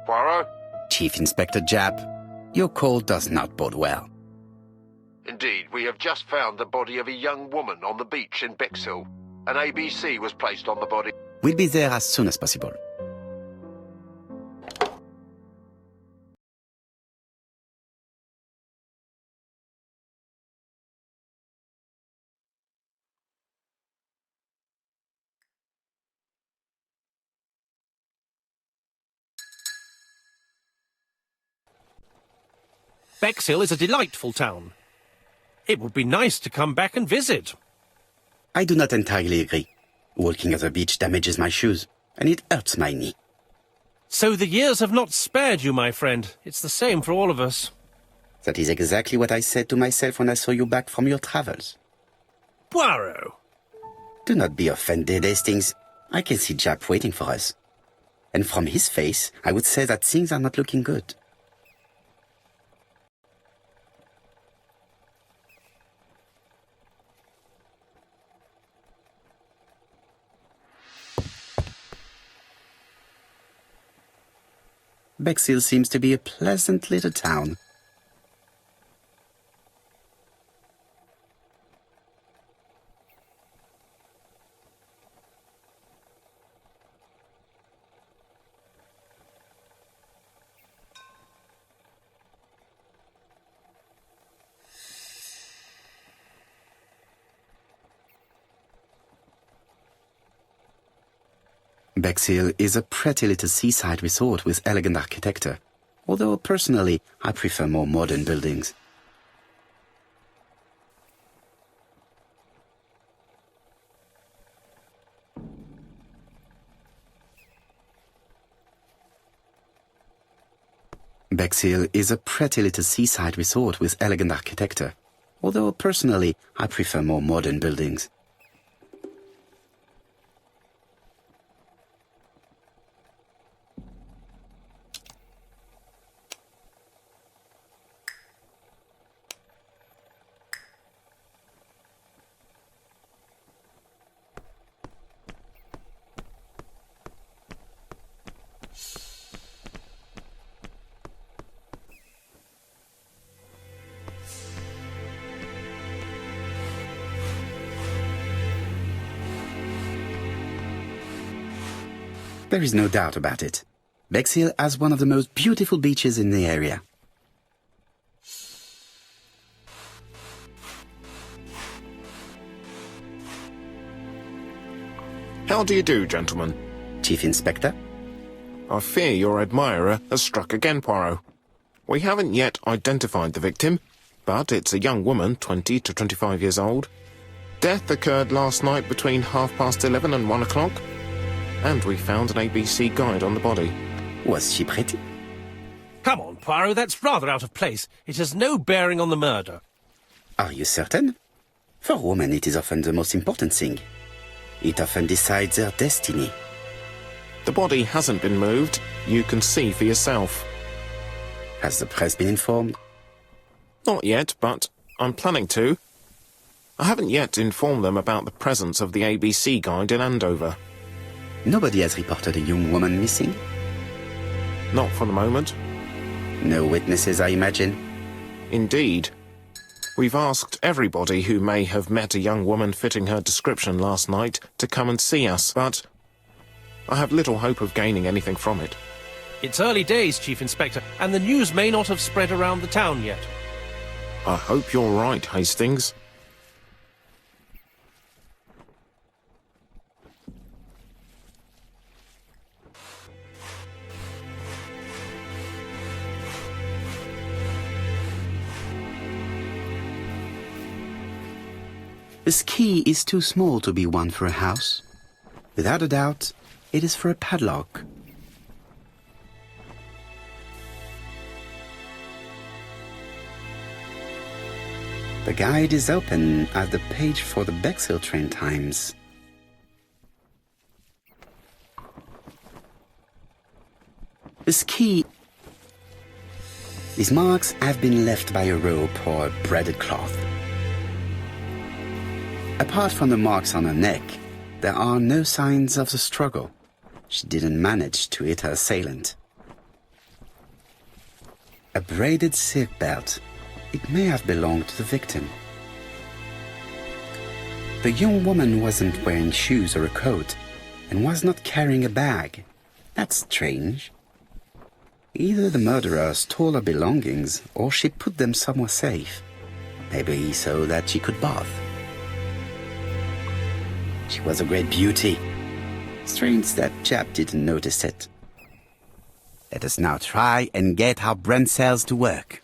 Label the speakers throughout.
Speaker 1: Poirot?
Speaker 2: Chief Inspector Japp, your call does not bode well.
Speaker 1: Indeed, we have just found the body of a young woman on the beach in Bexhill. An ABC was placed on the body.
Speaker 2: We'll be there as soon as possible.
Speaker 3: Bexhill is a delightful town. It would be nice to come back and visit.
Speaker 2: I do not entirely agree. Walking at the beach damages my shoes, and it hurts my knee.
Speaker 3: So the years have not spared you, my friend. It's the same for all of us.
Speaker 2: That is exactly what I said to myself when I saw you back from your travels.
Speaker 3: Poirot!
Speaker 2: Do not be offended, Hastings. I can see Japp waiting for us. And from his face, I would say that things are not looking good. Bexhill seems to be a pleasant little town. Bexhill is a pretty little seaside resort with elegant architecture, although personally I prefer more modern buildings. Bexhill is a pretty little seaside resort with elegant architecture, although personally I prefer more modern buildings. There is no doubt about it. Bexhill has one of the most beautiful beaches in the area.
Speaker 4: How do you do, gentlemen?
Speaker 2: Chief Inspector?
Speaker 4: I fear your admirer has struck again, Poirot. We haven't yet identified the victim, but it's a young woman, 20 to 25 years old. Death occurred last night between 11:30 and 1 o'clock. And we found an ABC guide on the body.
Speaker 2: Was she pretty?
Speaker 3: Come on, Poirot, that's rather out of place. It has no bearing on the murder.
Speaker 2: Are you certain? For women, it is often the most important thing. It often decides their destiny.
Speaker 4: The body hasn't been moved. You can see for yourself.
Speaker 2: Has the press been informed?
Speaker 4: Not yet, but I'm planning to. I haven't yet informed them about the presence of the ABC guide in Andover.
Speaker 2: Nobody has reported a young woman missing?
Speaker 4: Not for the moment.
Speaker 2: No witnesses, I imagine?
Speaker 4: Indeed. We've asked everybody who may have met a young woman fitting her description last night to come and see us, but I have little hope of gaining anything from it.
Speaker 3: It's early days, Chief Inspector, and the news may not have spread around the town yet.
Speaker 4: I hope you're right, Hastings.
Speaker 2: This key is too small to be one for a house. Without a doubt, it is for a padlock. The guide is open at the page for the Bexhill train times. This key... These marks have been left by a rope or a braided cloth. Apart from the marks on her neck, there are no signs of the struggle. She didn't manage to hit her assailant. A braided silk belt. It may have belonged to the victim. The young woman wasn't wearing shoes or a coat, and was not carrying a bag. That's strange. Either the murderer stole her belongings, or she put them somewhere safe. Maybe so that she could bath. She was a great beauty. Strange that Jap didn't notice it. Let us now try and get our brain cells to work.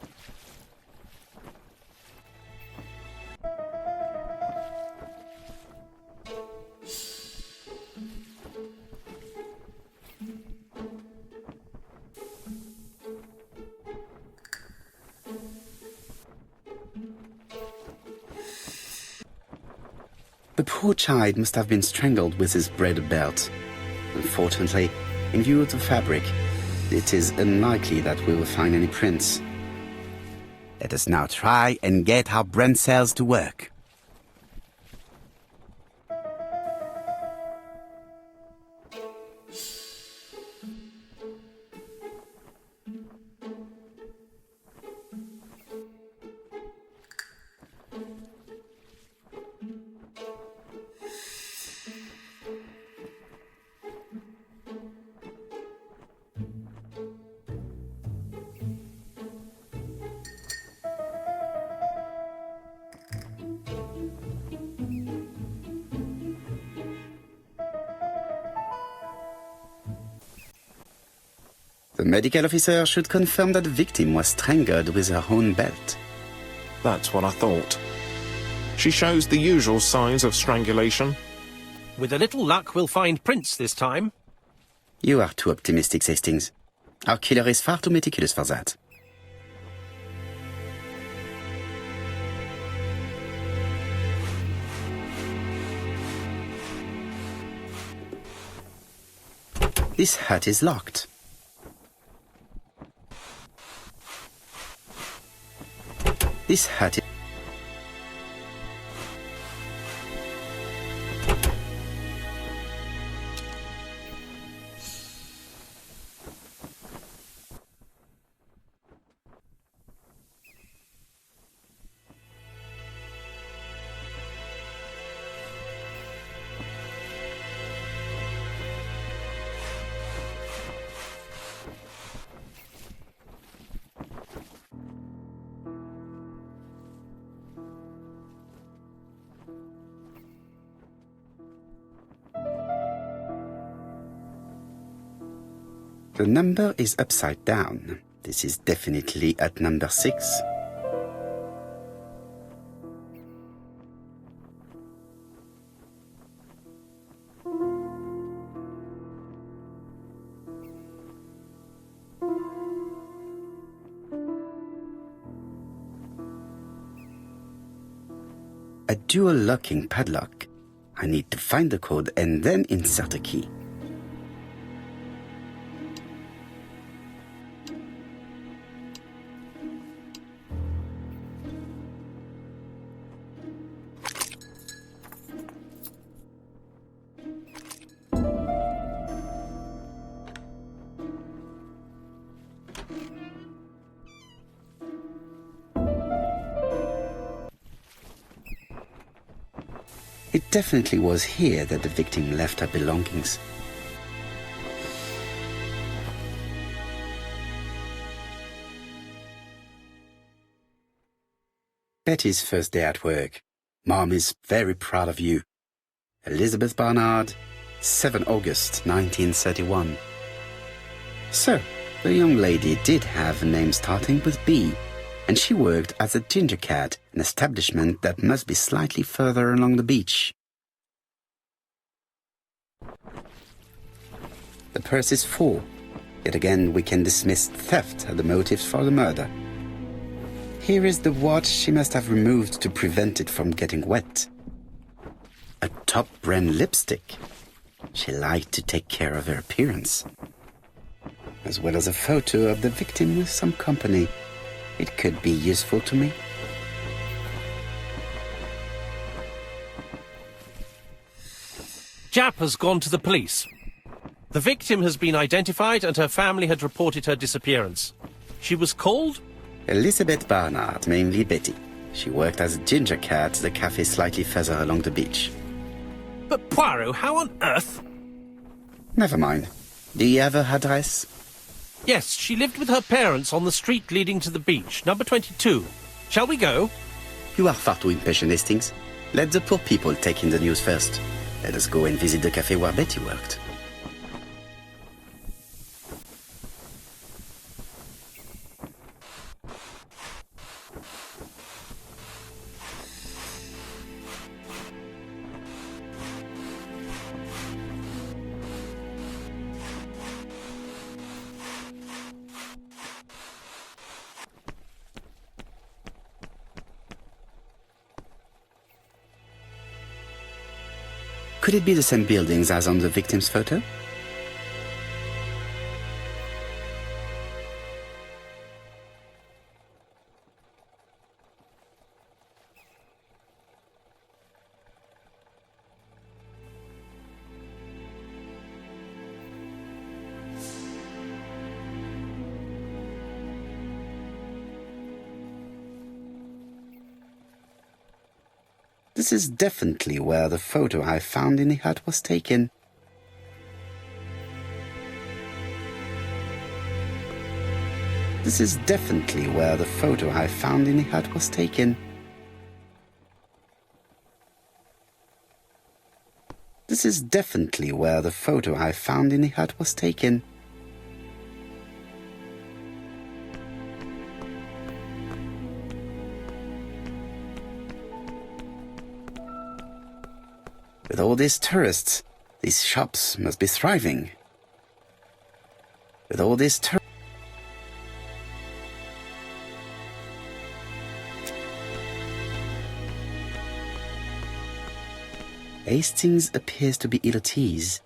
Speaker 2: The poor child must have been strangled with his braided belt. Unfortunately, in view of the fabric, it is unlikely that we will find any prints. Let us now try and get our brain cells to work. The medical officer should confirm that the victim was strangled with her own belt.
Speaker 4: That's what I thought. She shows the usual signs of strangulation.
Speaker 3: With a little luck, we'll find prints this time.
Speaker 2: You are too optimistic, Hastings. Our killer is far too meticulous for that. This hut is locked. This hut is... The number is upside down. This is definitely at number 6. A dual locking padlock. I need to find the code and then insert a key. It definitely was here that the victim left her belongings. Betty's first day at work. Mom is very proud of you. Elizabeth Barnard, 7 August 1931. So, the young lady did have a name starting with B, and she worked as a ginger cat, an establishment that must be slightly further along the beach. The purse is full. Yet again, we can dismiss theft as the motive for the murder. Here is the watch she must have removed to prevent it from getting wet. A top-brand lipstick. She liked to take care of her appearance. As well as a photo of the victim with some company. It could be useful to me.
Speaker 3: Jap has gone to the police. The victim has been identified and her family had reported her disappearance. She was called?
Speaker 2: Elizabeth Barnard, mainly Betty. She worked as a ginger cat at the cafe slightly further along the beach.
Speaker 3: But Poirot, how on earth?
Speaker 2: Never mind. Do you have her address?
Speaker 3: Yes, she lived with her parents on the street leading to the beach, number 22. Shall we go?
Speaker 2: You are far too impatient, Hastings. Let the poor people take in the news first. Let us go and visit the cafe where Betty worked. Could it be the same buildings as on the victim's photo? This is definitely where the photo I found in the hut was taken. This is definitely where the photo I found in the hut was taken. This is definitely where the photo I found in the hut was taken. With all these tourists, these shops must be thriving. With all these tourists... Hastings appears to be ill at ease.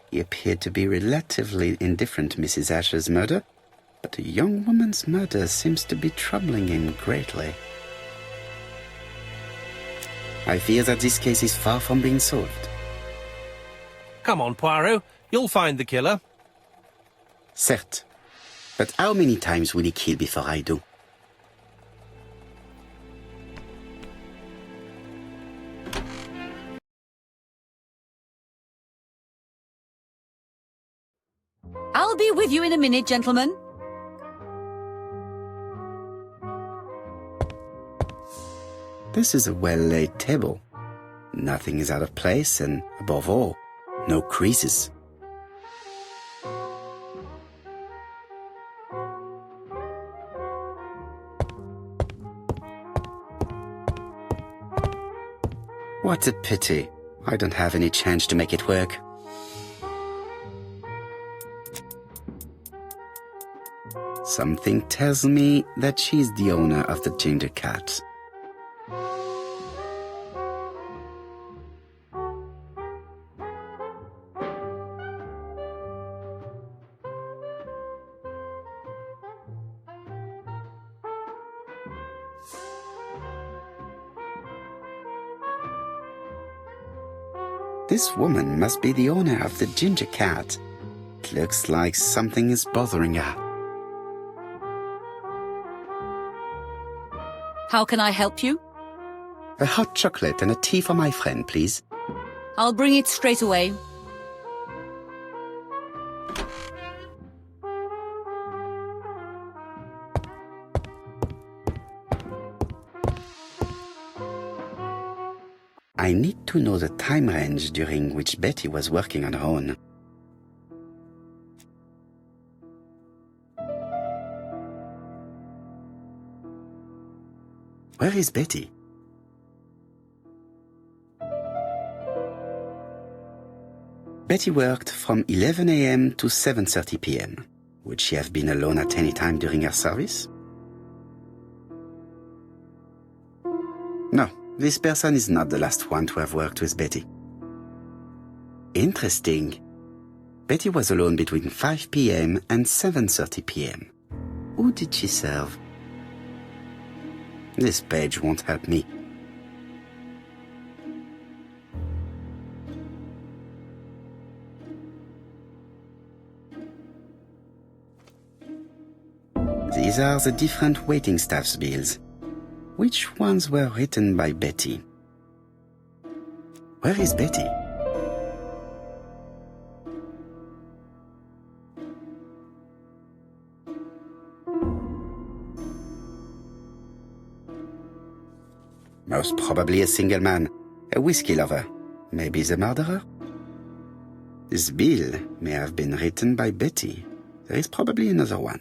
Speaker 2: He appeared to be relatively indifferent to Mrs. Asher's murder, but a young woman's murder seems to be troubling him greatly. I fear that this case is far from being solved.
Speaker 3: Come on, Poirot. You'll find the killer.
Speaker 2: Certes. But how many times will he kill before I do?
Speaker 5: I'll be with you in a minute, gentlemen.
Speaker 2: This is a well-laid table. Nothing is out of place and, above all, no creases. What a pity. I don't have any change to make it work. Something tells me that she's the owner of the ginger cat. This woman must be the owner of the ginger cat. It looks like something is bothering her.
Speaker 5: How can I help you?
Speaker 2: A hot chocolate and a tea for my friend, please.
Speaker 5: I'll bring it straight away.
Speaker 2: I need to know the time range during which Betty was working on her own. Where is Betty? Betty worked from 11 a.m. to 7:30 p.m. Would she have been alone at any time during her service? No, this person is not the last one to have worked with Betty. Interesting. Betty was alone between 5 p.m. and 7:30 p.m. Who did she serve? This page won't help me. These are the different waiting staff's bills. Which ones were written by Betty? Where is Betty? Most probably a single man, a whiskey lover, maybe the murderer. This bill may have been written by Betty. There is probably another one.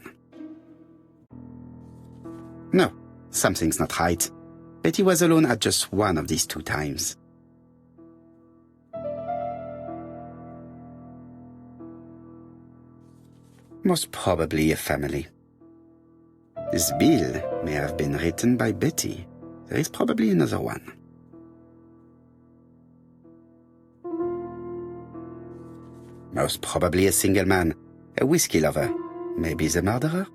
Speaker 2: No, something's not right. Betty was alone at just one of these 2 times. Most probably a family. This bill may have been written by Betty. There is probably another one. Most probably a single man, a whiskey lover, maybe the murderer.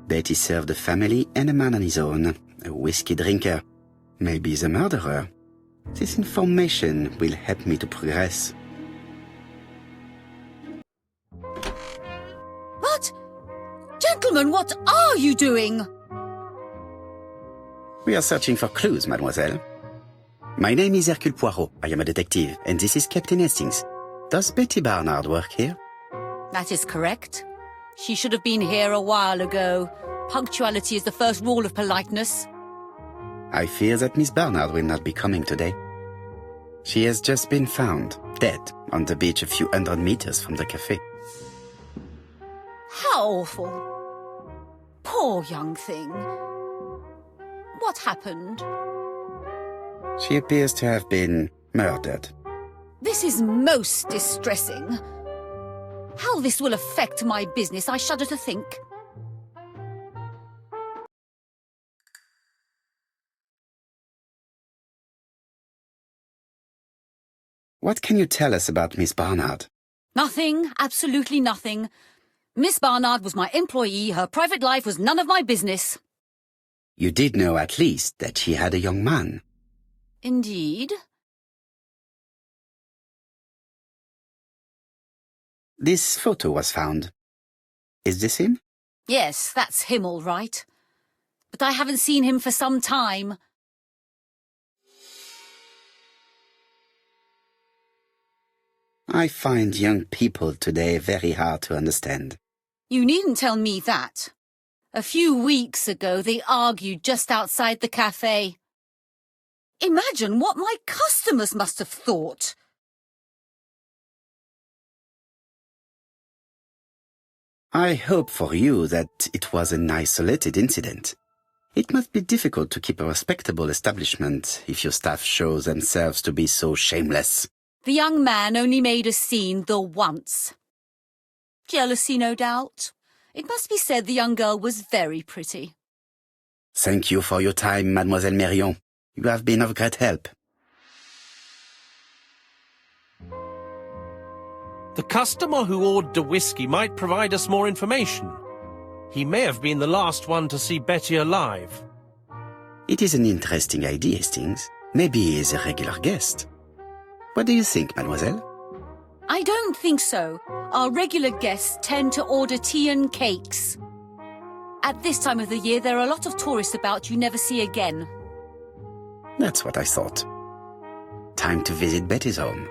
Speaker 2: Betty served a family and a man on his own, a whiskey drinker, maybe the murderer. This information will help me to progress.
Speaker 5: What? Gentlemen, what are you doing?
Speaker 2: We are searching for clues, mademoiselle. My name is Hercule Poirot. I am a detective, and this is Captain Hastings. Does Betty Barnard work here?
Speaker 5: That is correct. She should have been here a while ago. Punctuality is the first rule of politeness.
Speaker 2: I fear that Miss Barnard will not be coming today. She has just been found, dead, on the beach a few hundred meters from the cafe.
Speaker 5: How awful. Poor young thing. What happened?
Speaker 2: She appears to have been murdered.
Speaker 5: This is most distressing. How this will affect my business, I shudder to think.
Speaker 2: What can you tell us about Miss Barnard?
Speaker 5: Nothing, absolutely nothing. Miss Barnard was my employee. Her private life was none of my business.
Speaker 2: You did know at least that she had a young man.
Speaker 5: Indeed.
Speaker 2: This photo was found. Is this him?
Speaker 5: Yes, that's him all right. But I haven't seen him for some time.
Speaker 2: I find young people today very hard to understand.
Speaker 5: You needn't tell me that. A few weeks ago, they argued just outside the cafe. Imagine what my customers must have thought.
Speaker 2: I hope for you that it was an isolated incident. It must be difficult to keep a respectable establishment if your staff show themselves to be so shameless.
Speaker 5: The young man only made a scene the once. Jealousy, no doubt. It must be said the young girl was very pretty.
Speaker 2: Thank you for your time, Mademoiselle Marion. You have been of great help.
Speaker 3: The customer who ordered the whiskey might provide us more information. He may have been the last one to see Betty alive.
Speaker 2: It is an interesting idea, Hastings. Maybe he is a regular guest. What do you think, mademoiselle?
Speaker 5: I don't think so. Our regular guests tend to order tea and cakes. At this time of the year, there are a lot of tourists about you never see again.
Speaker 2: That's what I thought. Time to visit Betty's home.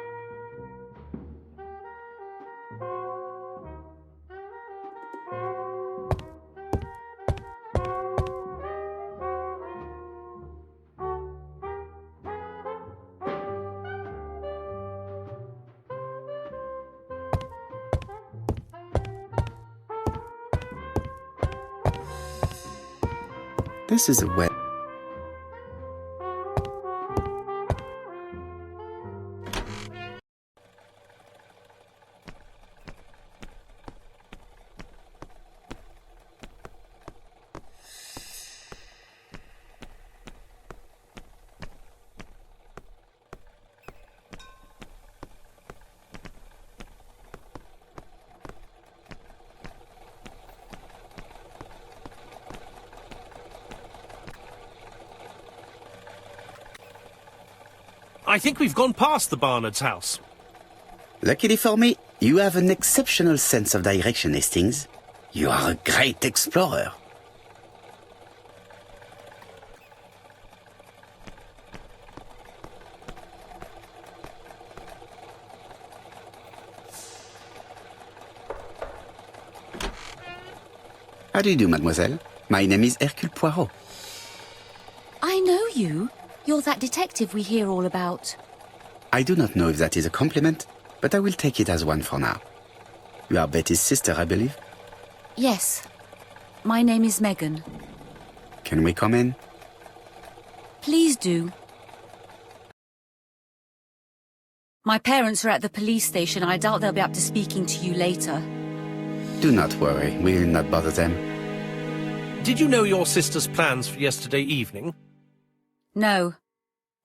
Speaker 2: This is a wet.
Speaker 3: I think we've gone past the Barnard's house.
Speaker 2: Luckily for me, You have an exceptional sense of direction, Hastings. You are a great explorer. How do you do, mademoiselle? My name is Hercule Poirot.
Speaker 5: I know you. You're that detective we hear all about.
Speaker 2: I do not know if that is a compliment, but I will take it as one for now. You are Betty's sister, I believe?
Speaker 5: Yes. My name is Megan.
Speaker 2: Can we come in?
Speaker 5: Please do. My parents are at the police station. I doubt they'll be up to speaking to you later.
Speaker 2: Do not worry, we will not bother them.
Speaker 3: Did you know your sister's plans for yesterday evening?
Speaker 5: No.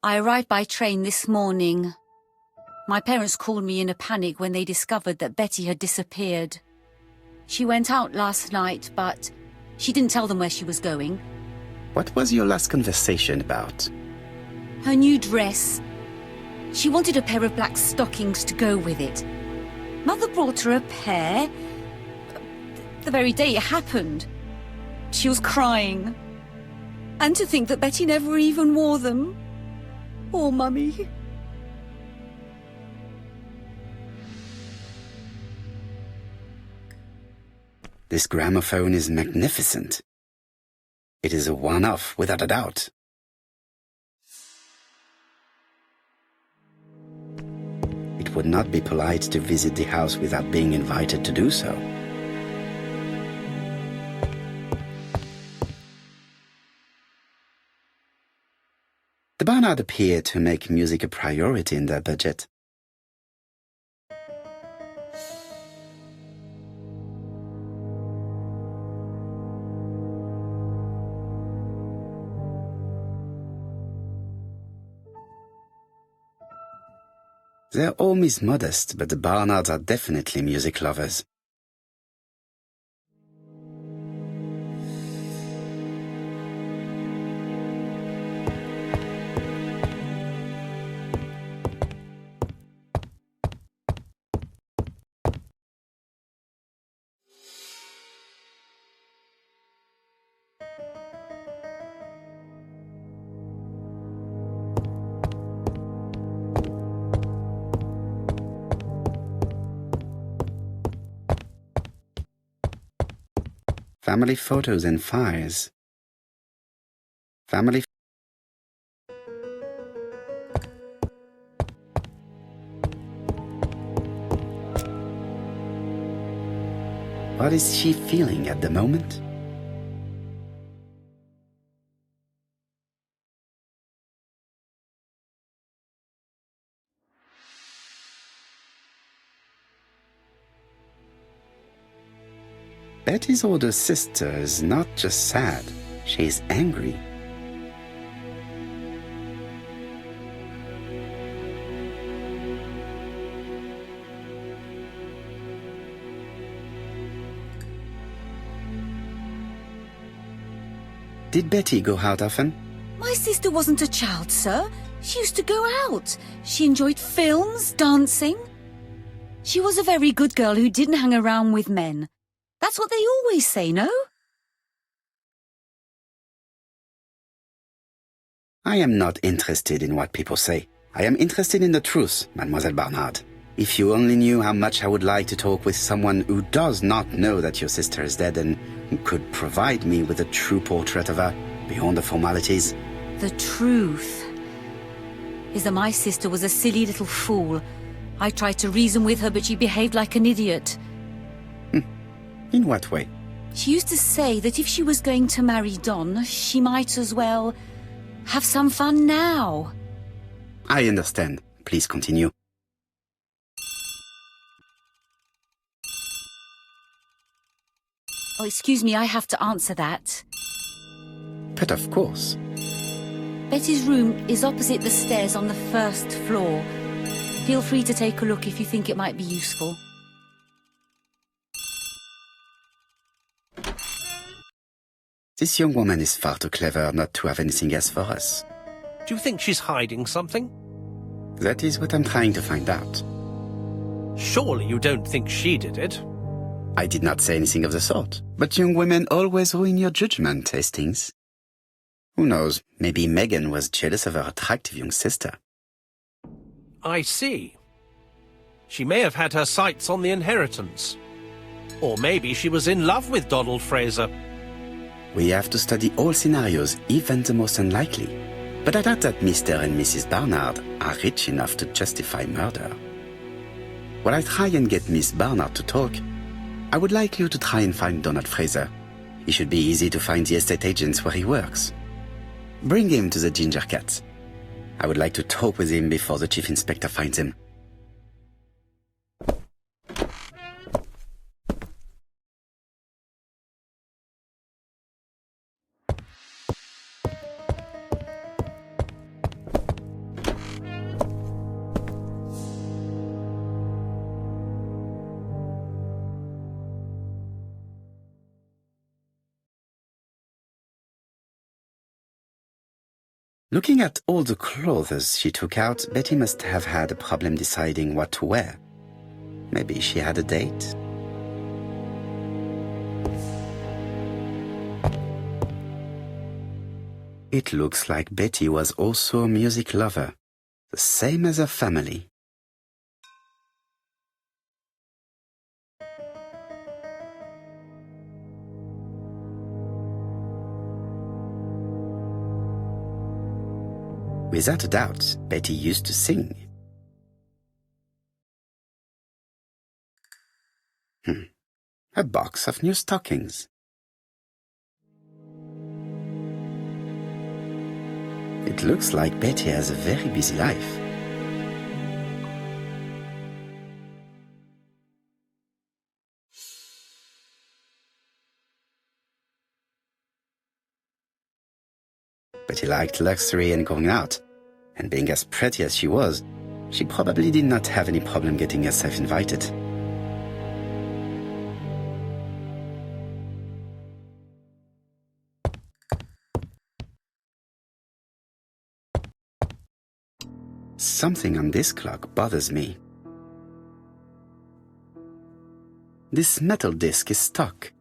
Speaker 5: I arrived by train this morning. My parents called me in a panic when they discovered that Betty had disappeared. She went out last night, but she didn't tell them where she was going.
Speaker 2: What was your last conversation about?
Speaker 5: Her new dress. She wanted a pair of black stockings to go with it. Mother brought her a pair. The very day it happened. She was crying. And to think that Betty never even wore them. Poor Mummy.
Speaker 2: This gramophone is magnificent. It is a one-off, without a doubt. It would not be polite to visit the house without being invited to do so. The Barnard appeared to make music a priority in their budget. Their home is modest, but the Barnards are definitely music lovers. Family photos and fires. Family. What is she feeling at the moment? Betty's older sister is not just sad, she is angry. Did Betty go out often?
Speaker 5: My sister wasn't a child, sir. She used to go out. She enjoyed films, dancing. She was a very good girl who didn't hang around with men. That's what they always say, no?
Speaker 2: I am not interested in what people say. I am interested in the truth, Mademoiselle Barnard. If you only knew how much I would like to talk with someone who does not know that your sister is dead and who could provide me with a true portrait of her, beyond the formalities.
Speaker 5: The truth is that my sister was a silly little fool. I tried to reason with her, but she behaved like an idiot.
Speaker 2: In what way?
Speaker 5: She used to say that if she was going to marry Don, she might as well have some fun now.
Speaker 2: I understand. Please continue.
Speaker 5: Oh, excuse me, I have to answer that.
Speaker 2: But of course.
Speaker 5: Betty's room is opposite the stairs on the first floor. Feel free to take a look if you think it might be useful.
Speaker 2: This young woman is far too clever not to have anything else for us.
Speaker 3: Do you think she's hiding something?
Speaker 2: That is what I'm trying to find out.
Speaker 3: Surely you don't think she did it?
Speaker 2: I did not say anything of the sort. But young women always ruin your judgment, Hastings. Who knows, maybe Megan was jealous of her attractive young sister.
Speaker 3: I see. She may have had her sights on the inheritance. Or maybe she was in love with Donald Fraser.
Speaker 2: We have to study all scenarios, even the most unlikely. But I doubt that Mr. and Mrs. Barnard are rich enough to justify murder. While I try and get Miss Barnard to talk, I would like you to try and find Donald Fraser. It should be easy to find the estate agents where he works. Bring him to the Ginger Cat. I would like to talk with him before the Chief Inspector finds him. Looking at all the clothes she took out, Betty must have had a problem deciding what to wear. Maybe she had a date? It looks like Betty was also a music lover, the same as her family. Without a doubt, Betty used to sing. A box of new stockings. It looks like Betty has a very busy life. Betty liked luxury and going out, and being as pretty as she was, she probably did not have any problem getting herself invited. Something on this clock bothers me. This metal disc is stuck.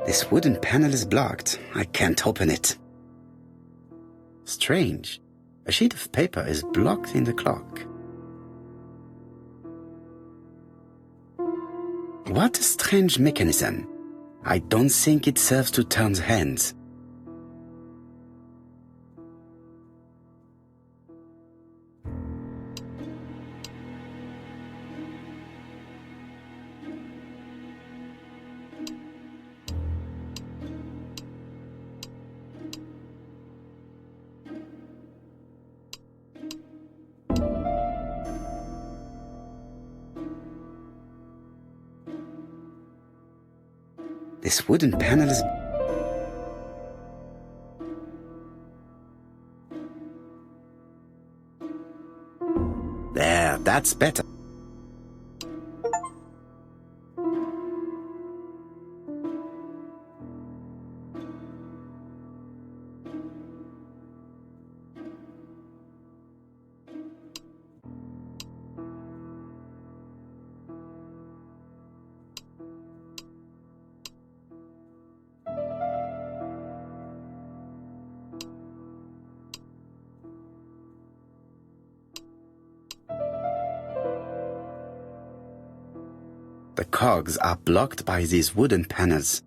Speaker 2: This wooden panel is blocked. I can't open it. Strange. A sheet of paper is blocked in the clock. What a strange mechanism. I don't think it serves to turn the hands. This wooden panel is... There, that's better. The cogs are blocked by these wooden panels.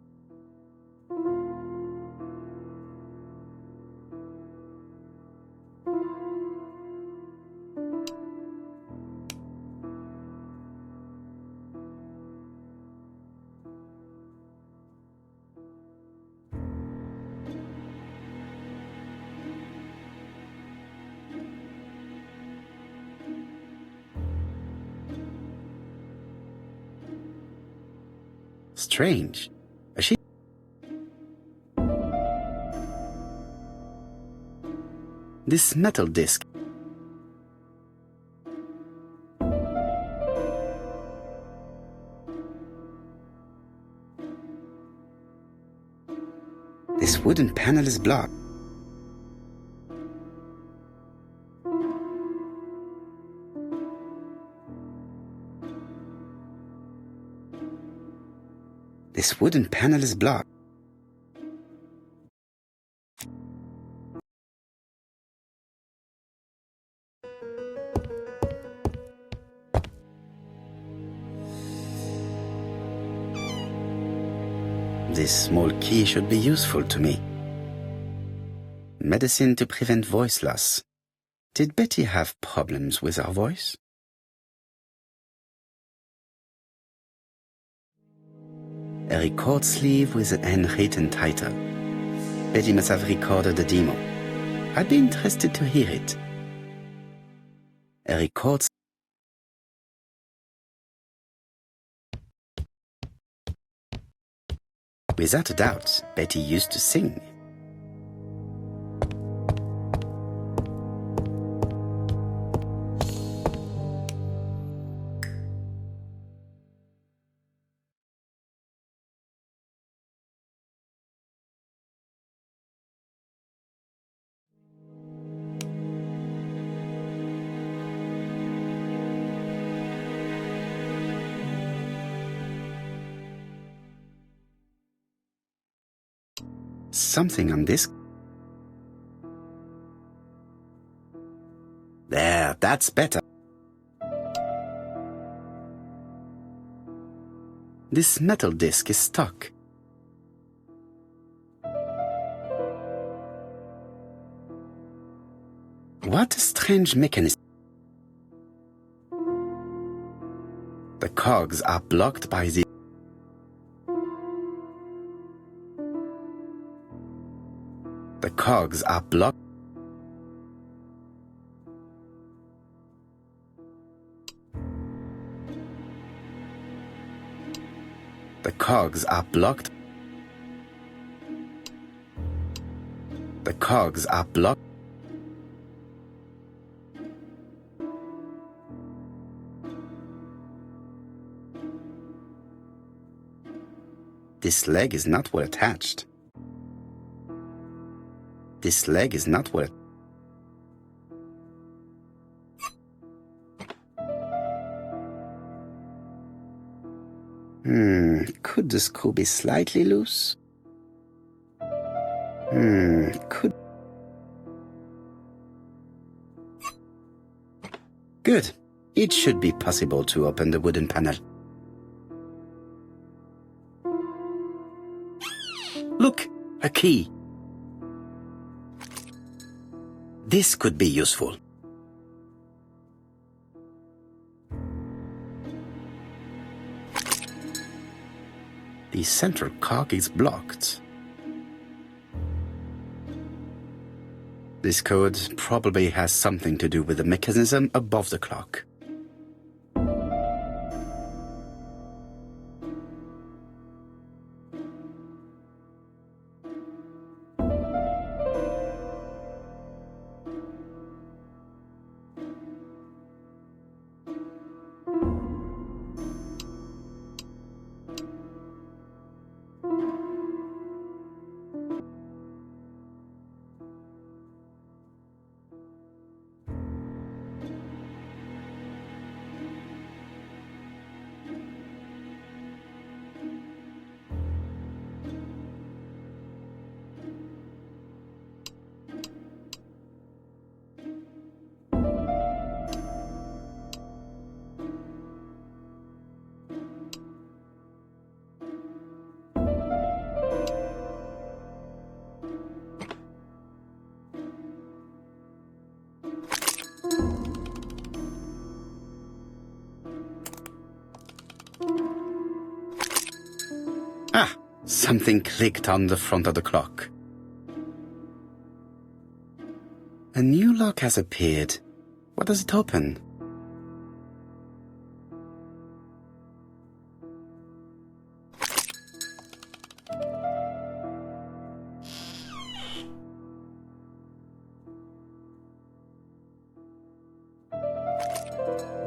Speaker 2: Strange. A sheet. This metal disc. This This wooden panel is blocked. This wooden panel is blocked. This small key should be useful to me. Medicine to prevent voice loss. Did Betty have problems with her voice? A record sleeve with an handwritten title. Betty must have recorded the demo. I'd be interested to hear it. A record. Without a doubt, Betty used to sing. Something on this. There, that's better. This metal disc is stuck. What a strange mechanism. The cogs are blocked by the... The cogs are blocked. The cogs are blocked. The cogs are blocked. This leg is not well attached. This leg is not well. Could the screw be slightly loose? Could... Good. It should be possible to open the wooden panel. Look, a key. This could be useful. The central cog is blocked. This code probably has something to do with the mechanism above the clock. Ah, something clicked on the front of the clock. A new lock has appeared. What does it open?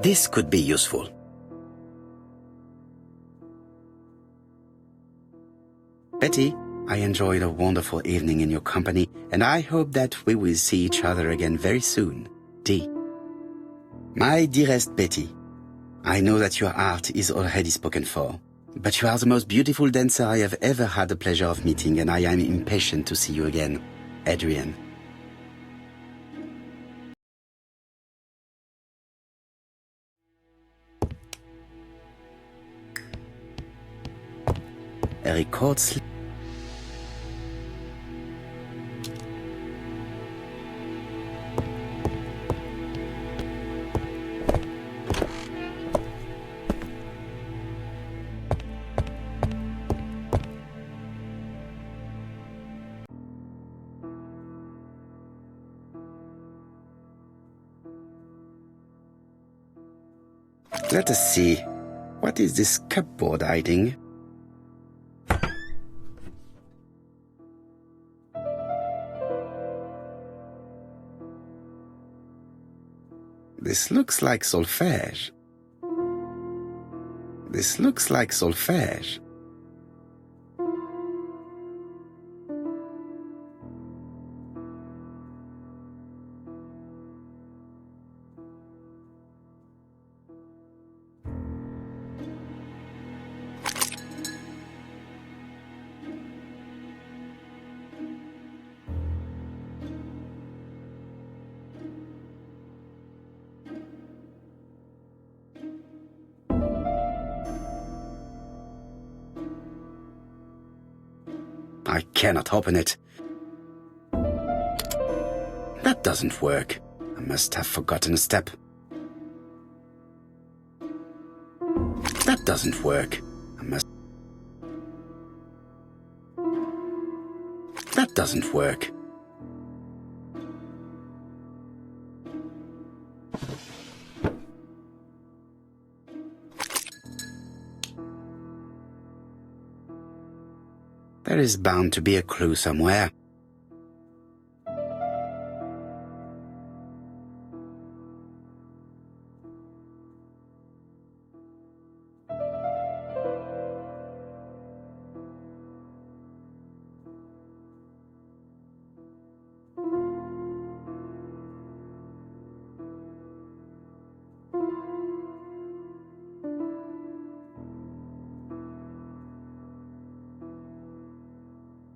Speaker 2: This could be useful. Betty, I enjoyed a wonderful evening in your company, and I hope that we will see each other again very soon. D. My dearest Betty, I know that your art is already spoken for, but you are the most beautiful dancer I have ever had the pleasure of meeting, and I am impatient to see you again. Adrian. A record slip. Let us see. What is this cupboard hiding? This looks like solfège. This looks like solfège. I cannot open it. That doesn't work. I must have forgotten a step. That doesn't work. That doesn't work. There is bound to be a clue somewhere.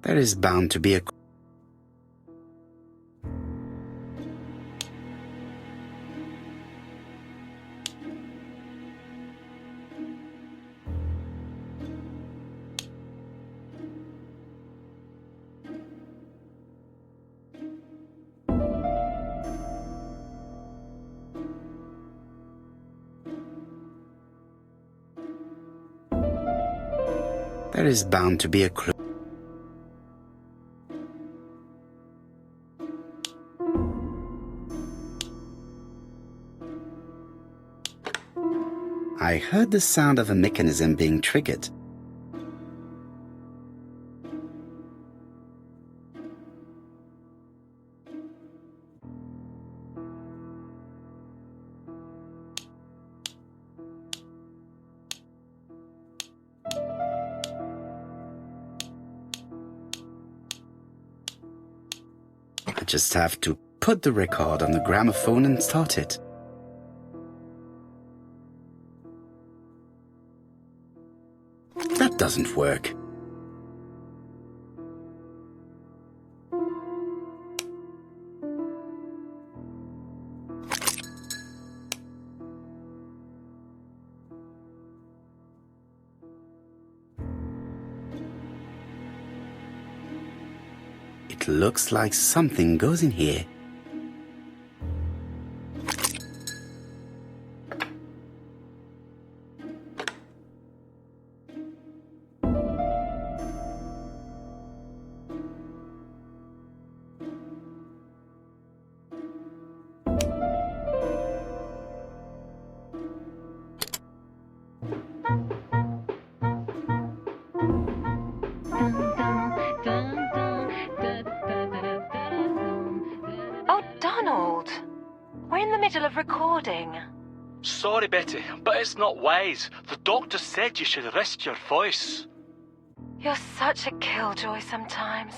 Speaker 2: There is bound to be a... There is bound to be a clue. I heard the sound of a mechanism being triggered. I just have to put the record on the gramophone and start it. That doesn't work. It looks like something goes in here.
Speaker 6: We're in the middle of recording.
Speaker 7: Sorry, Betty, but it's not wise. The doctor said you should rest your voice.
Speaker 6: You're such a killjoy sometimes.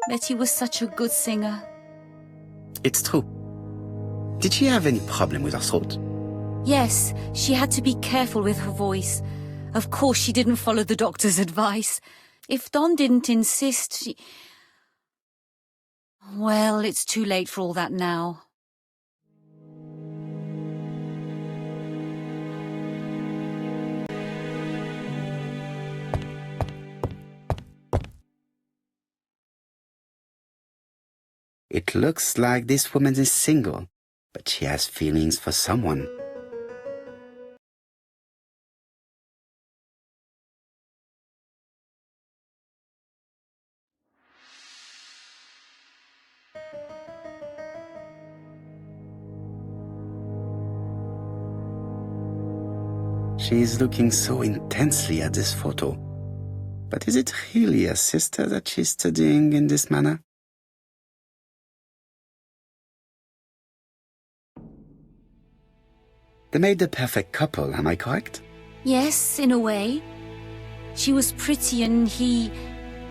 Speaker 5: Betty was such a good singer.
Speaker 2: It's true. Did she have any problem with her throat?
Speaker 5: Yes, she had to be careful with her voice. Of course she didn't follow the doctor's advice. If Don didn't insist, she... Well, it's too late for all that now.
Speaker 2: It looks like this woman is single, but she has feelings for someone. She is looking so intensely at this photo. But is it really a sister that she's studying in this manner? They made the perfect couple, am I correct?
Speaker 5: Yes, in a way. She was pretty and he...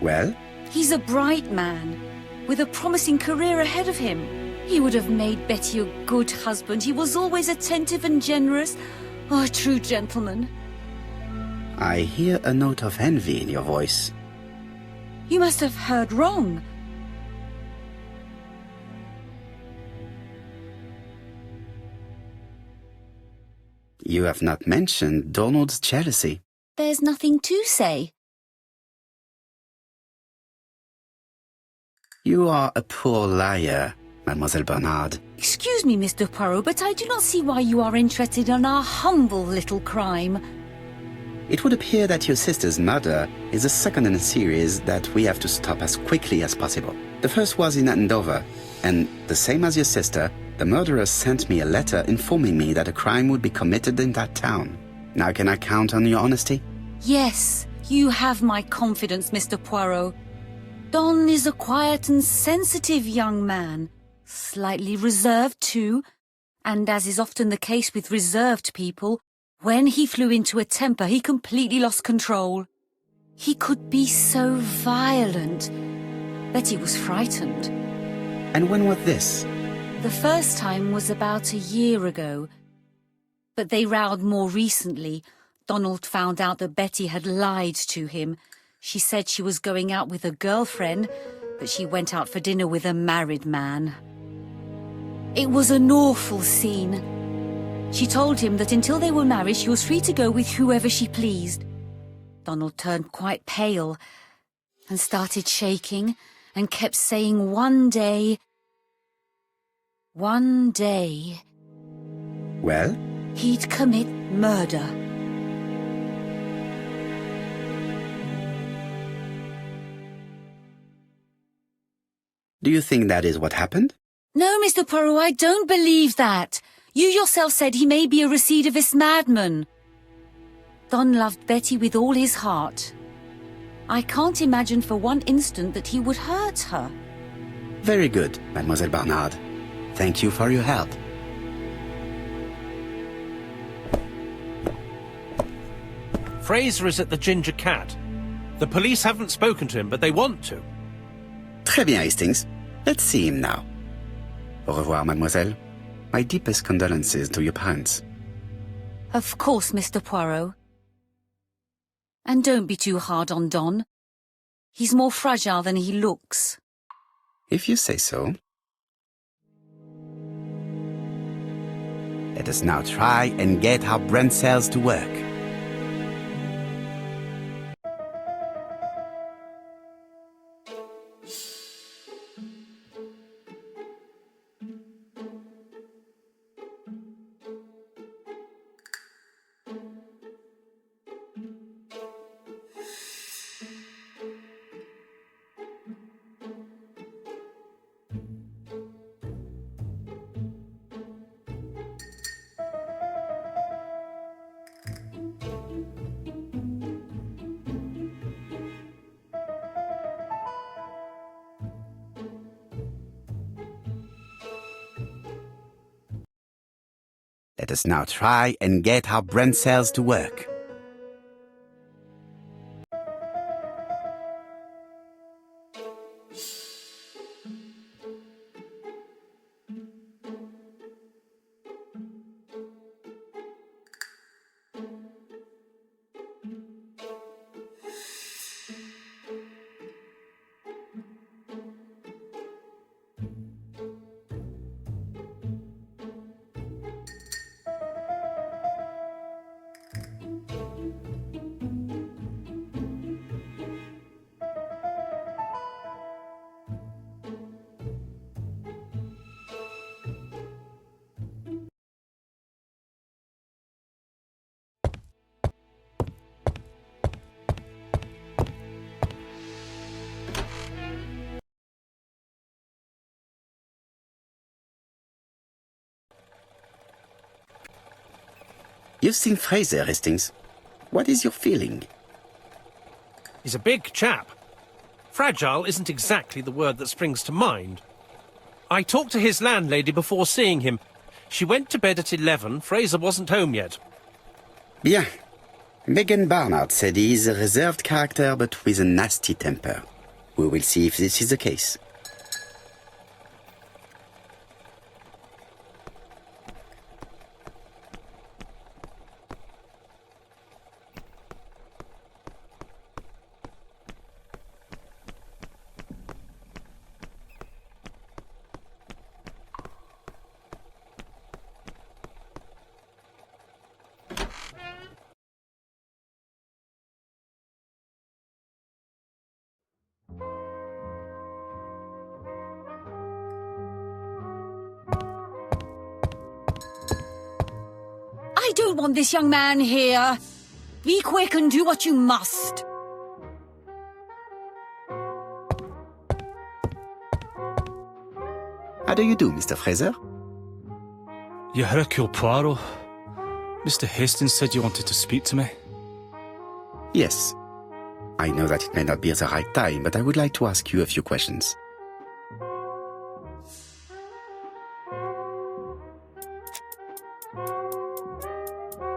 Speaker 2: Well?
Speaker 5: He's a bright man, with a promising career ahead of him. He would have made Betty a good husband. He was always attentive and generous. Oh, a true gentleman.
Speaker 2: I hear a note of envy in your voice.
Speaker 5: You must have heard wrong.
Speaker 2: You have not mentioned Donald's jealousy.
Speaker 5: There's nothing to say.
Speaker 2: You are a poor liar, Mademoiselle Bernard.
Speaker 5: Excuse me, Mr. Poirot, but I do not see why you are interested in our humble little crime.
Speaker 2: It would appear that your sister's murder is the second in a series that we have to stop as quickly as possible. The first was in Andover, and the same as your sister, the murderer sent me a letter informing me that a crime would be committed in that town. Now can I count on your honesty?
Speaker 5: Yes, you have my confidence, Mr. Poirot. Don is a quiet and sensitive young man, slightly reserved too, and as is often the case with reserved people, when he flew into a temper, he completely lost control. He could be so violent. Betty was frightened.
Speaker 2: And when was this?
Speaker 5: The first time was about a year ago. But they rowed more recently. Donald found out that Betty had lied to him. She said she was going out with a girlfriend, but she went out for dinner with a married man. It was an awful scene. She told him that until they were married, she was free to go with whoever she pleased. Donald turned quite pale and started shaking and kept saying one day...
Speaker 2: Well?
Speaker 5: He'd commit murder.
Speaker 2: Do you think that is what happened?
Speaker 5: No, Mr. Poirot, I don't believe that. You yourself said he may be a recidivist madman. Don loved Betty with all his heart. I can't imagine for one instant that he would hurt her.
Speaker 2: Very good, Mademoiselle Bernard. Thank you for your help.
Speaker 3: Fraser is at the Ginger Cat. The police haven't spoken to him, but they want to.
Speaker 2: Très bien, Hastings. Let's see him now. Au revoir, mademoiselle. My deepest condolences to your parents.
Speaker 5: Of course, Mr. Poirot. And don't be too hard on Don. He's more fragile than he looks.
Speaker 2: If you say so. Let us now try and get our brain cells to work. Let us now try and get our brain cells to work. You've seen Fraser, Hastings. What is your feeling?
Speaker 3: He's a big chap. Fragile isn't exactly the word that springs to mind. I talked to his landlady before seeing him. She went to bed at 11. Fraser wasn't home yet.
Speaker 2: Bien. Megan Barnard said he is a reserved character but with a nasty temper. We will see if this is the case.
Speaker 5: I don't want this young man here. Be quick and do what you must.
Speaker 2: How do you do, Mr. Fraser?
Speaker 7: You're Hercule Poirot. Mr. Hastings said you wanted to speak to me.
Speaker 2: Yes. I know that it may not be the right time, but I would like to ask you a few questions.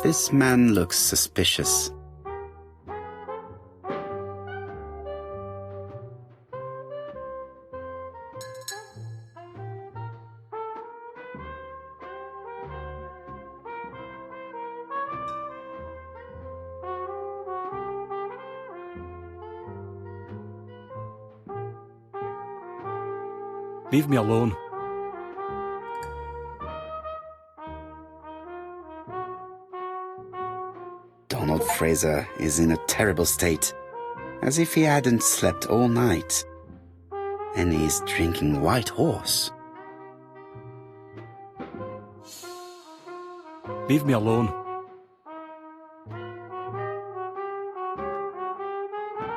Speaker 2: This man looks suspicious.
Speaker 7: Leave me alone.
Speaker 2: Donald Fraser is in a terrible state, as if he hadn't slept all night. And he's drinking white horse.
Speaker 7: Leave me alone.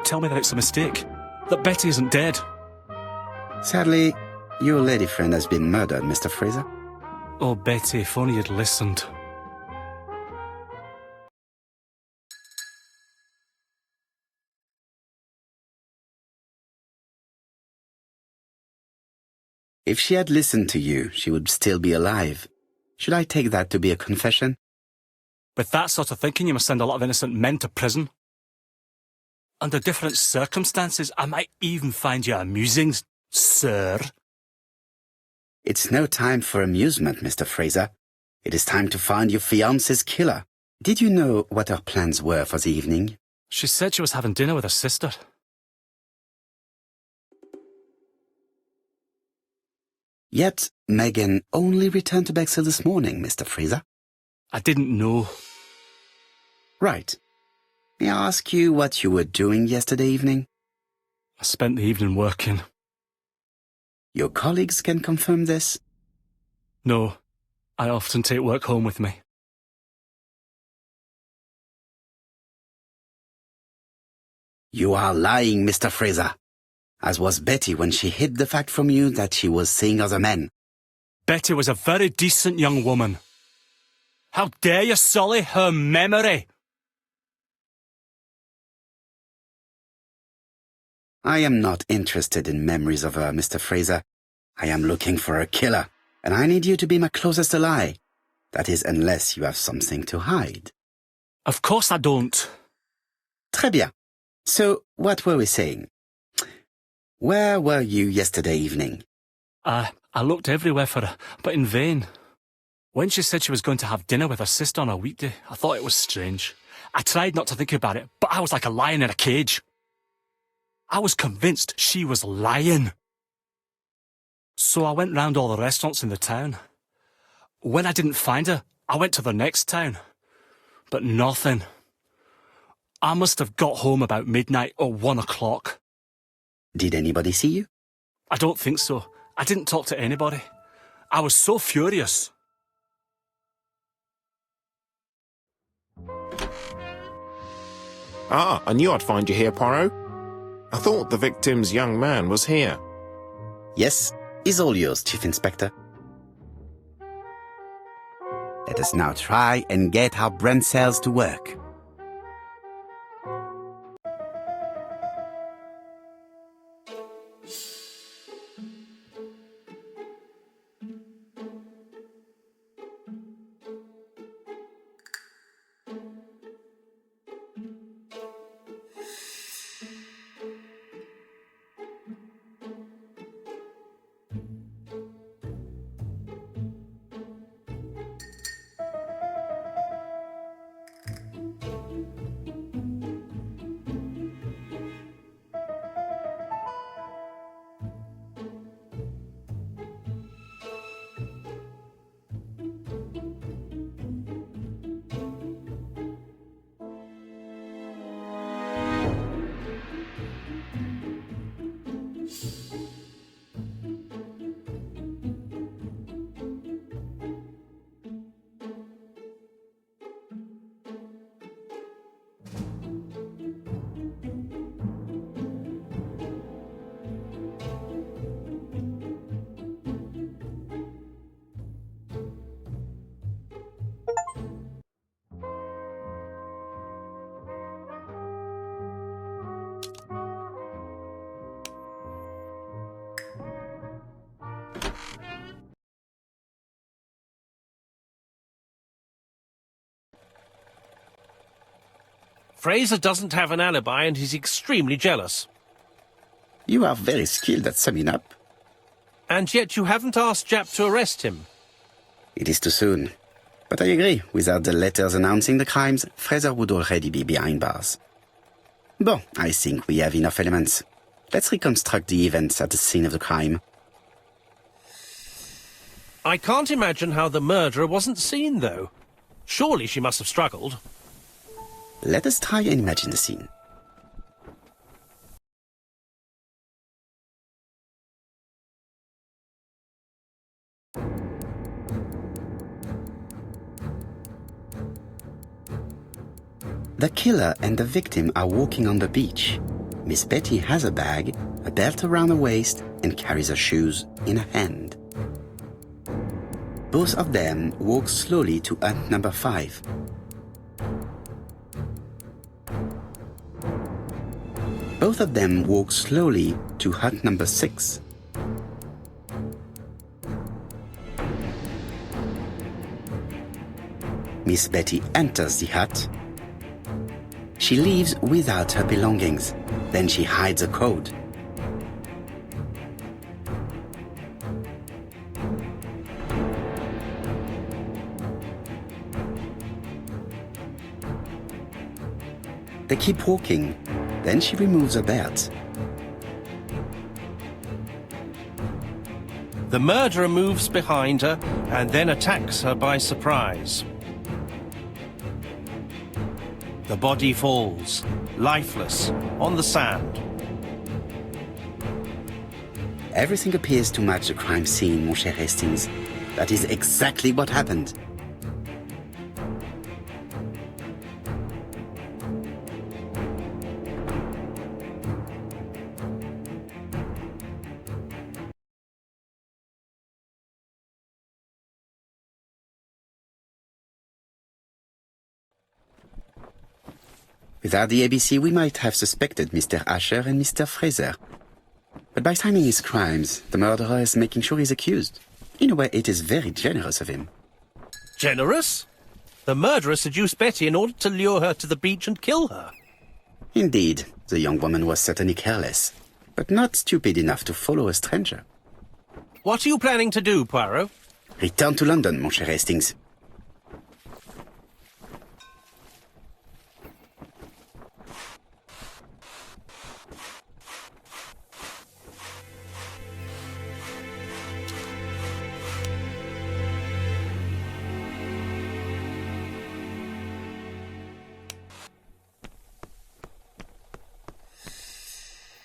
Speaker 7: Tell me that it's a mistake. That Betty isn't dead.
Speaker 2: Sadly, your lady friend has been murdered, Mr. Fraser.
Speaker 7: Oh, Betty, if only you'd listened.
Speaker 2: If she had listened to you, she would still be alive. Should I take that to be a confession?
Speaker 7: With that sort of thinking, you must send a lot of innocent men to prison. Under different circumstances, I might even find you amusing, sir.
Speaker 2: It's no time for amusement, Mr. Fraser. It is time to find your fiancé's killer. Did you know what her plans were for the evening?
Speaker 7: She said she was having dinner with her sister.
Speaker 2: Yet, Megan only returned to Bexhill this morning, Mr. Fraser.
Speaker 7: I didn't know.
Speaker 2: Right. May I ask you what you were doing yesterday evening?
Speaker 7: I spent the evening working.
Speaker 2: Your colleagues can confirm this?
Speaker 7: No, I often take work home with me.
Speaker 2: You are lying, Mr. Fraser. As was Betty when she hid the fact from you that she was seeing other men.
Speaker 7: Betty was a very decent young woman. How dare you sully her memory?
Speaker 2: I am not interested in memories of her, Mr. Fraser. I am looking for a killer, and I need you to be my closest ally. That is, unless you have something to hide.
Speaker 7: Of course I don't.
Speaker 2: Très bien. So, what were we saying? Where were you yesterday evening?
Speaker 7: I looked everywhere for her, but in vain. When she said she was going to have dinner with her sister on a weekday, I thought it was strange. I tried not to think about it, but I was like a lion in a cage. I was convinced she was lying. So I went round all the restaurants in the town. When I didn't find her, I went to the next town. But nothing. I must have got home about midnight or 1 o'clock.
Speaker 2: Did anybody see you?
Speaker 7: I don't think so. I didn't talk to anybody. I was so furious.
Speaker 4: Ah, I knew I'd find you here, Poirot. I thought the victim's young man was here.
Speaker 2: Yes, is all yours, Chief Inspector. Let us now try and get our brain cells to work.
Speaker 3: Fraser doesn't have an alibi and he's extremely jealous.
Speaker 2: You are very skilled at summing up.
Speaker 3: And yet you haven't asked Japp to arrest him.
Speaker 2: It is too soon. But I agree, without the letters announcing the crimes, Fraser would already be behind bars. Bon, I think we have enough elements. Let's reconstruct the events at the scene of the crime.
Speaker 3: I can't imagine how the murderer wasn't seen, though. Surely she must have struggled.
Speaker 2: Let us try and imagine the scene. The killer and the victim are walking on the beach. Miss Betty has a bag, a belt around her waist, and carries her shoes in her hand. Both of them walk slowly to hut number 5. Both of them walk slowly to hut number 6. Miss Betty enters the hut. She leaves without her belongings. Then she hides a code. They keep walking. Then she removes her belt.
Speaker 3: The murderer moves behind her and then attacks her by surprise. The body falls, lifeless, on the sand.
Speaker 2: Everything appears to match the crime scene, mon cher Hastings. That is exactly what happened. Without the ABC, we might have suspected Mr. Asher and Mr. Fraser. But by timing his crimes, the murderer is making sure he's accused. In a way, it is very generous of him.
Speaker 3: Generous? The murderer seduced Betty in order to lure her to the beach and kill her.
Speaker 2: Indeed, the young woman was certainly careless, but not stupid enough to follow a stranger.
Speaker 3: What are you planning to do, Poirot?
Speaker 2: Return to London, mon cher Hastings.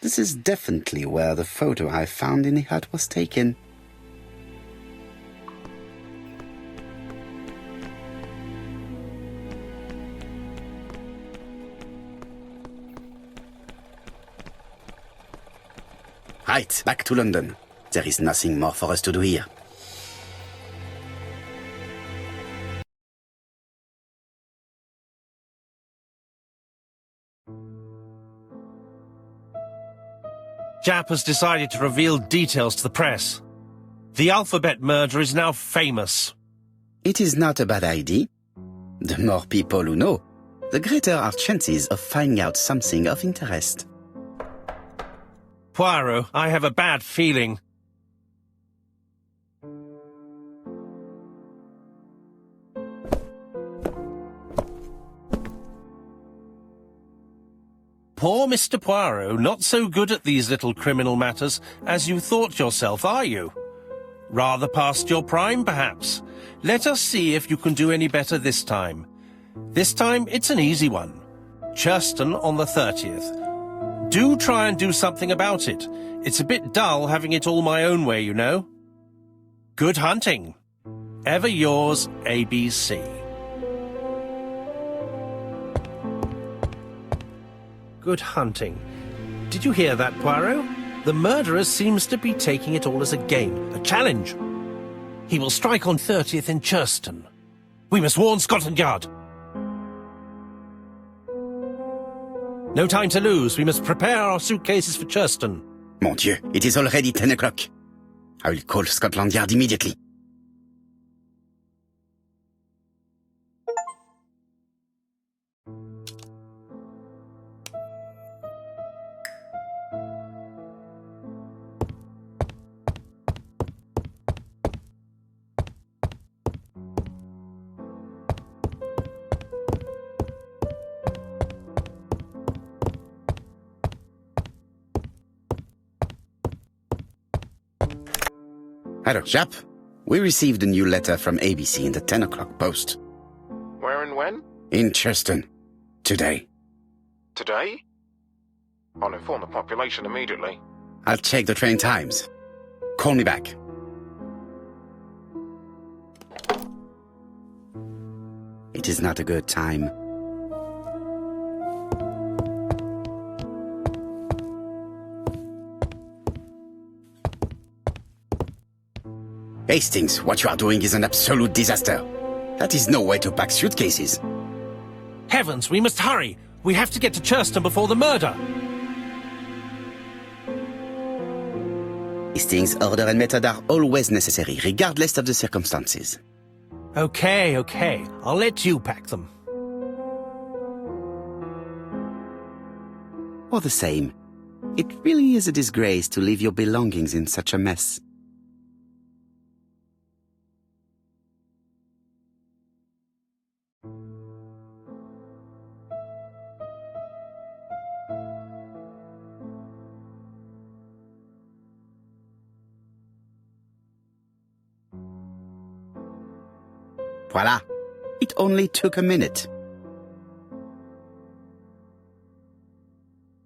Speaker 2: This is definitely where the photo I found in the hut was taken. Right, back to London. There is nothing more for us to do here.
Speaker 3: Japp has decided to reveal details to the press. The alphabet murder is now famous.
Speaker 2: It is not a bad idea. The more people who know, the greater our chances of finding out something of interest.
Speaker 3: Poirot, I have a bad feeling. Poor Mr. Poirot, not so good at these little criminal matters as you thought yourself, are you? Rather past your prime, perhaps. Let us see if you can do any better this time. This time, it's an easy one. Churston on the 30th. Do try and do something about it. It's a bit dull having it all my own way, you know. Good hunting. Ever yours, ABC. Good hunting. Did you hear that, Poirot? The murderer seems to be taking it all as a game, a challenge. He will strike on 30th in Churston. We must warn Scotland Yard. No time to lose. We must prepare our suitcases for Churston.
Speaker 2: Mon Dieu, it is already 10 o'clock. I will call Scotland Yard immediately. Hello, Japp. We received a new letter from ABC in the 10 o'clock post.
Speaker 4: Where and when?
Speaker 2: In Churston. Today.
Speaker 4: Today? I'll inform the population immediately.
Speaker 2: I'll check the train times. Call me back. It is not a good time. Hastings, what you are doing is an absolute disaster. That is no way to pack suitcases.
Speaker 3: Heavens, we must hurry. We have to get to Churston before the murder.
Speaker 2: Hastings' order and method are always necessary, regardless of the circumstances.
Speaker 3: Okay. I'll let you pack them.
Speaker 2: All the same, it really is a disgrace to leave your belongings in such a mess. Voila! It only took a minute.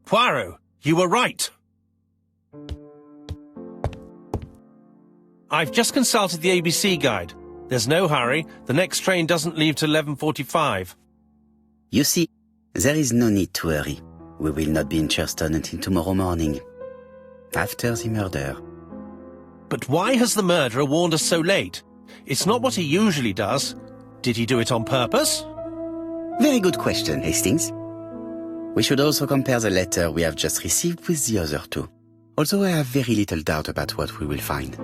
Speaker 3: Poirot, you were right. I've just consulted the ABC guide. There's no hurry. The next train doesn't leave till 11:45.
Speaker 2: You see, there is no need to hurry. We will not be in Churston until tomorrow morning, after the murder.
Speaker 3: But why has the murderer warned us so late? It's not what he usually does. Did he do it on purpose?
Speaker 2: Very good question, Hastings. We should also compare the letter we have just received with the other two, although I have very little doubt about what we will find.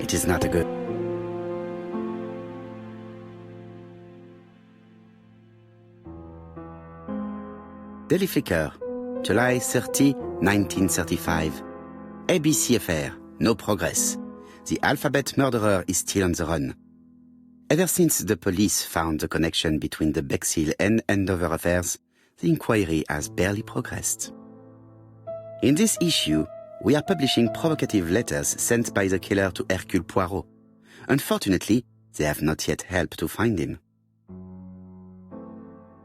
Speaker 2: It is not a good... Daily Flicker, July 30, 1935. ABC affair, no progress. The alphabet murderer is still on the run. Ever since the police found the connection between the Bexhill and Andover affairs, the inquiry has barely progressed. In this issue, we are publishing provocative letters sent by the killer to Hercule Poirot. Unfortunately, they have not yet helped to find him.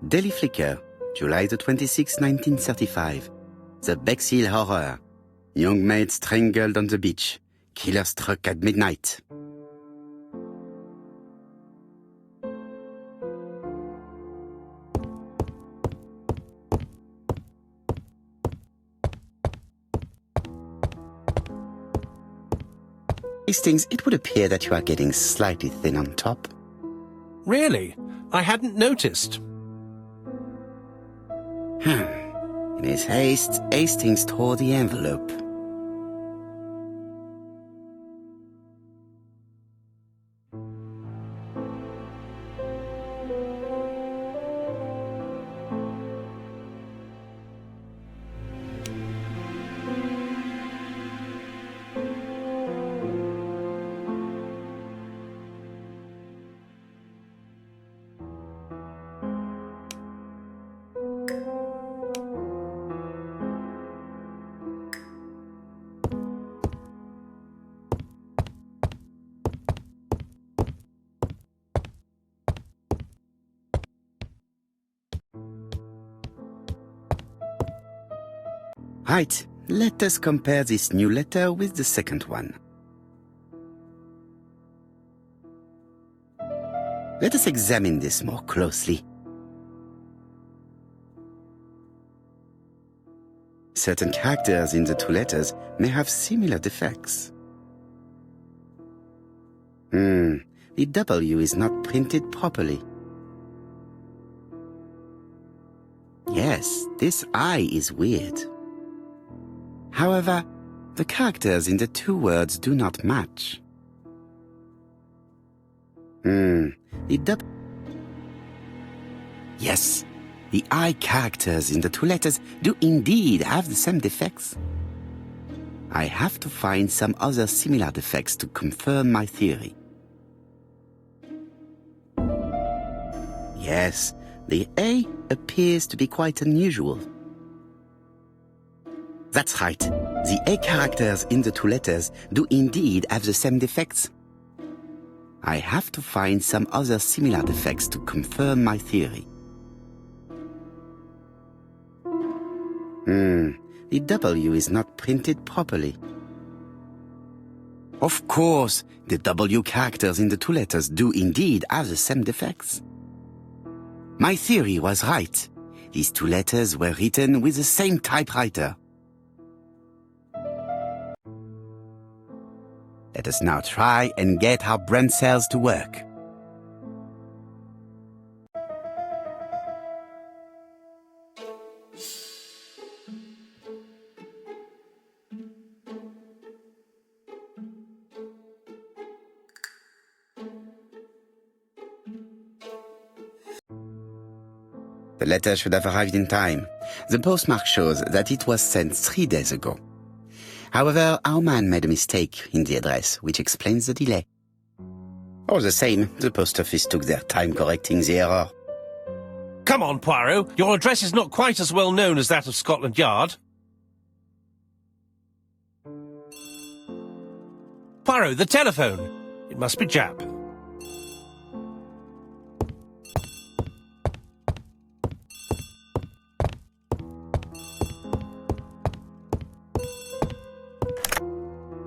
Speaker 2: Daily Flicker, July the 26th, 1935. The Bexhill Horror. Young maid strangled on the beach. Killer struck at midnight. Hastings, it would appear that you are getting slightly thin on top.
Speaker 3: Really? I hadn't noticed.
Speaker 2: In his haste, Hastings tore the envelope. Right, let us compare this new letter with the second one. Let us examine this more closely. Certain characters in the two letters may have similar defects. The W is not printed properly. Yes, this I is weird. However, the characters in the two words do not match. The W... Yes, the I characters in the two letters do indeed have the same defects. I have to find some other similar defects to confirm my theory. Yes, the A appears to be quite unusual. That's right. The A characters in the two letters do indeed have the same defects. I have to find some other similar defects to confirm my theory. The W is not printed properly. Of course, the W characters in the two letters do indeed have the same defects. My theory was right. These two letters were written with the same typewriter. Let us now try and get our brain cells to work. The letter should have arrived in time. The postmark shows that it was sent 3 days ago. However, our man made a mistake in the address, which explains the delay. All the same, the post office took their time correcting the error.
Speaker 3: Come on, Poirot. Your address is not quite as well known as that of Scotland Yard. Poirot, the telephone. It must be Jap.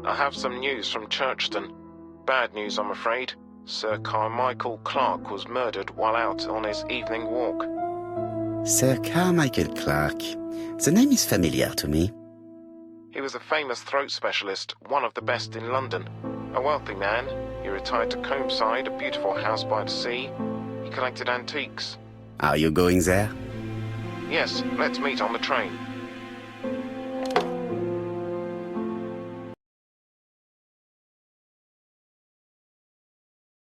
Speaker 4: I have some news from Churchton. Bad news, I'm afraid. Sir Carmichael Clark was murdered while out on his evening walk.
Speaker 2: Sir Carmichael Clark. The name is familiar to me.
Speaker 4: He was a famous throat specialist, one of the best in London. A wealthy man, he retired to Combside, a beautiful house by the sea. He collected antiques.
Speaker 2: Are you going there?
Speaker 4: Yes, let's meet on the train.